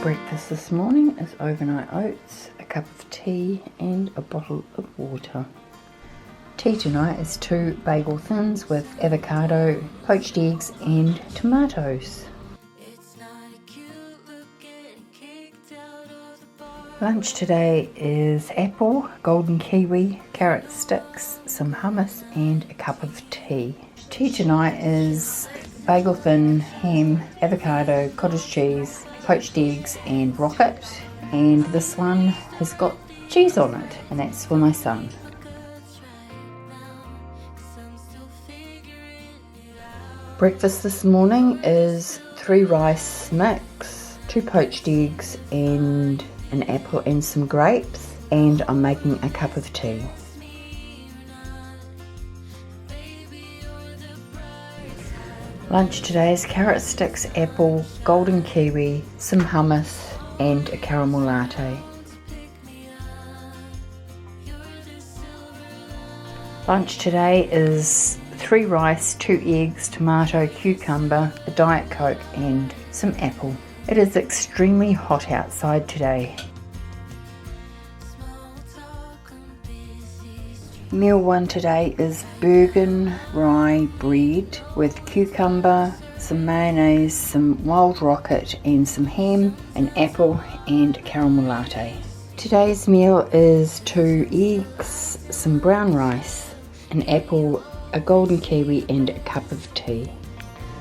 Breakfast this morning is overnight oats, a cup of tea and a bottle of water. Tea tonight is 2 bagel thins with avocado, poached eggs and tomatoes. Lunch today is apple, golden kiwi, carrot sticks, some hummus and a cup of tea. Tea tonight is bagel thin, ham, avocado, cottage cheese, poached eggs and rocket, and this one has got cheese on it, and that's for my son. Breakfast this morning is 3 rice mix, 2 poached eggs and an apple and some grapes, and I'm making a cup of tea. Lunch today is carrot sticks, apple, golden kiwi, some hummus and a caramel latte. Lunch today is 3 rice, 2 eggs, tomato, cucumber, a Diet Coke and some apple. It is extremely hot outside today. Meal 1 today is Bergen rye bread with cucumber, some mayonnaise, some wild rocket and some ham, an apple and a caramel latte. Today's meal is 2 eggs, some brown rice, an apple, a golden kiwi and a cup of tea.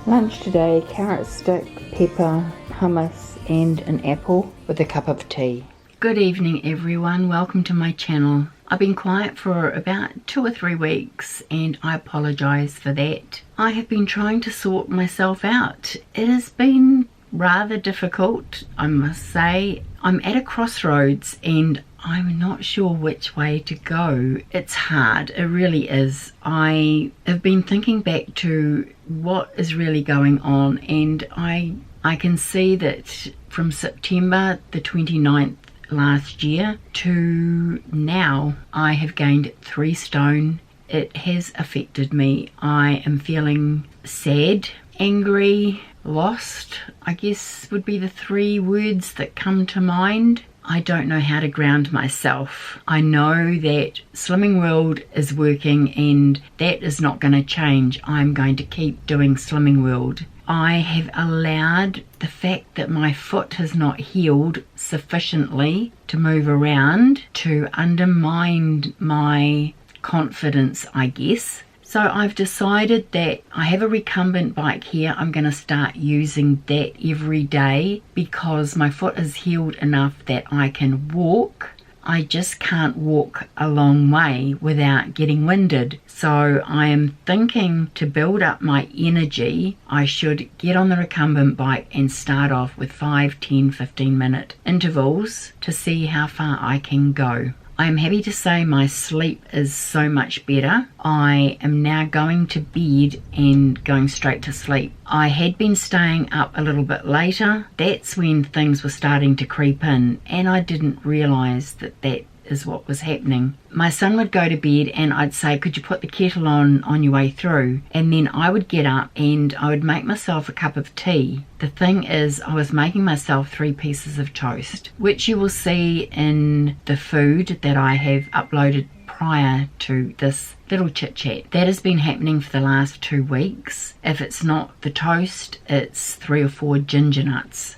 Lunch today, carrot stick, pepper, hummus and an apple with a cup of tea. Good evening everyone, welcome to my channel. I've been quiet for about 2 or 3 weeks and I apologise for that. I have been trying to sort myself out. It has been rather difficult, I must say. I'm at a crossroads and I'm not sure which way to go. It's hard, it really is. I have been thinking back to what is really going on, and I can see that from September the 29th last year to now I have gained 3 stone. It has affected me. I am feeling sad, angry, lost, I guess would be the 3 words that come to mind. I don't know how to ground myself. I know that Slimming World is working and that is not going to change. I'm going to keep doing Slimming World. I have allowed the fact that my foot has not healed sufficiently to move around to undermine my confidence, I guess. So I've decided that I have a recumbent bike here. I'm going to start using that every day because my foot is healed enough that I can walk. I just can't walk a long way without getting winded. So I am thinking to build up my energy, I should get on the recumbent bike and start off with 5, 10, 15 minute intervals to see how far I can go. I am happy to say my sleep is so much better. I am now going to bed and going straight to sleep. I had been staying up a little bit later. That's when things were starting to creep in and I didn't realise that that is what was happening. My son would go to bed and I'd say, could you put the kettle on your way through? And then I would get up and I would make myself a cup of tea. The thing is, I was making myself 3 pieces of toast, which you will see in the food that I have uploaded prior to this little chit chat. That has been happening for the last 2 weeks. If it's not the toast, it's 3 or 4 ginger nuts.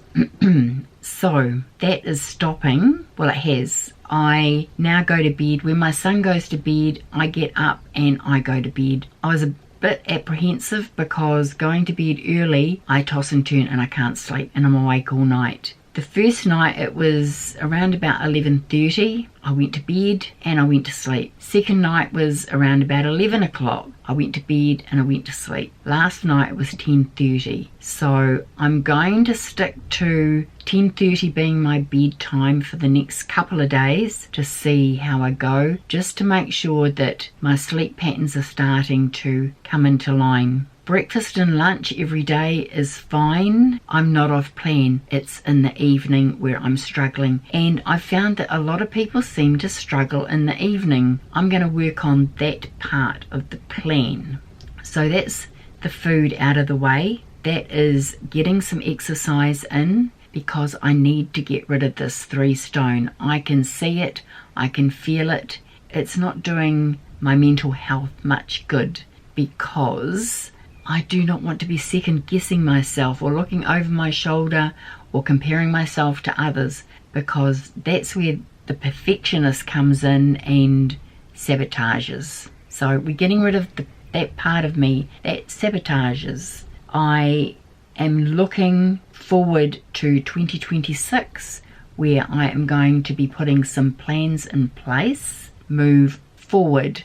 So that is stopping. Well, it has. I now go to bed. When my son goes to bed, I get up and I go to bed. I was a bit apprehensive because going to bed early, I toss and turn and I can't sleep and I'm awake all night. The first night it was around about 11:30. I went to bed and I went to sleep. Second night was around about 11 o'clock. I went to bed and I went to sleep. Last night was 10:30. So I'm going to stick to 10:30 being my bedtime for the next couple of days to see how I go, just to make sure that my sleep patterns are starting to come into line. Breakfast and lunch every day is fine. I'm not off plan. It's in the evening where I'm struggling. And I found that a lot of people seem to struggle in the evening. I'm going to work on that part of the plan. So that's the food out of the way. That is getting some exercise in. because I need to get rid of this 3 stone. I can see it, I can feel it. It's not doing my mental health much good, because I do not want to be second guessing myself or looking over my shoulder or comparing myself to others, because that's where the perfectionist comes in and sabotages. So we're getting rid of that part of me that sabotages. I am looking forward to 2026, where I am going to be putting some plans in place, move forward.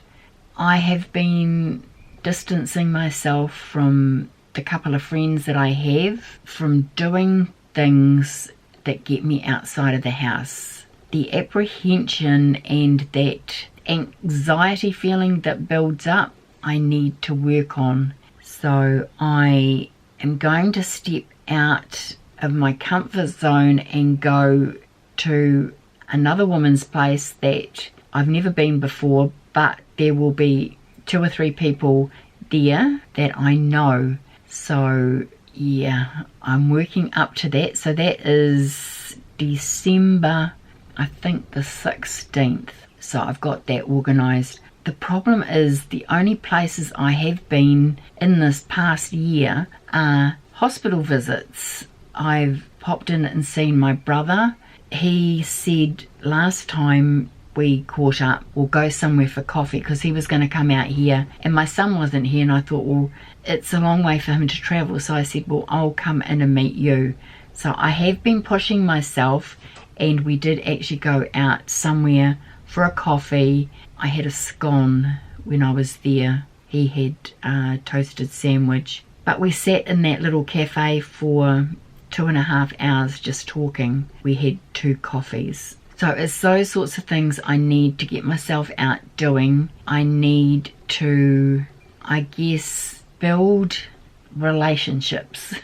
I have been distancing myself from the couple of friends that I have, from doing things that get me outside of the house. The apprehension and that anxiety feeling that builds up, I need to work on. So I am going to step out of my comfort zone and go to another woman's place that I've never been before, but there will be 2 or 3 people there that I know. So yeah, I'm working up to that. So that is December, I think the 16th. So I've got that organised. The problem is the only places I have been in this past year are hospital visits. I've popped in and seen my brother. He said last time we caught up, we'll go somewhere for coffee, because he was going to come out here and my son wasn't here, and I thought, well, it's a long way for him to travel. So I said, well, I'll come in and meet you. So I have been pushing myself, and we did actually go out somewhere for a coffee. I had a scone when I was there. He had a toasted sandwich. But we sat in that little cafe for 2.5 hours just talking. We had 2 coffees. So it's those sorts of things I need to get myself out doing. I need to, I guess, build relationships.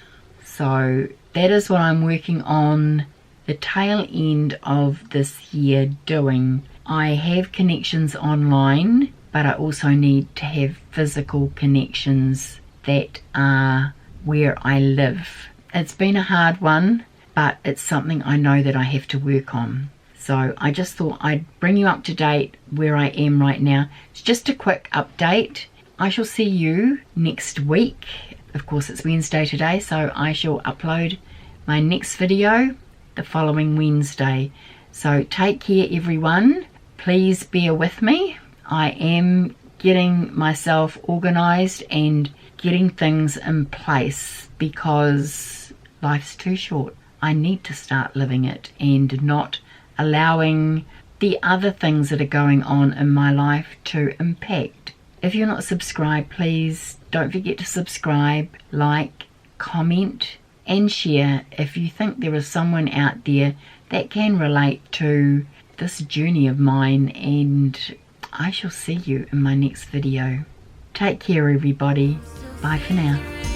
So that is what I'm working on the tail end of this year doing. I have connections online, but I also need to have physical connections that are where I live. It's been a hard one, but it's something I know that I have to work on. So I just thought I'd bring you up to date where I am right now. It's just a quick update. I shall see you next week. Of course, it's Wednesday today, so I shall upload my next video the following Wednesday. So take care, everyone. Please bear with me. I am getting myself organised and getting things in place, because life's too short. I need to start living it and not allowing the other things that are going on in my life to impact. If you're not subscribed, please don't forget to subscribe, like, comment and share if you think there is someone out there that can relate to this journey of mine, and I shall see you in my next video. Take care, everybody. Bye for now.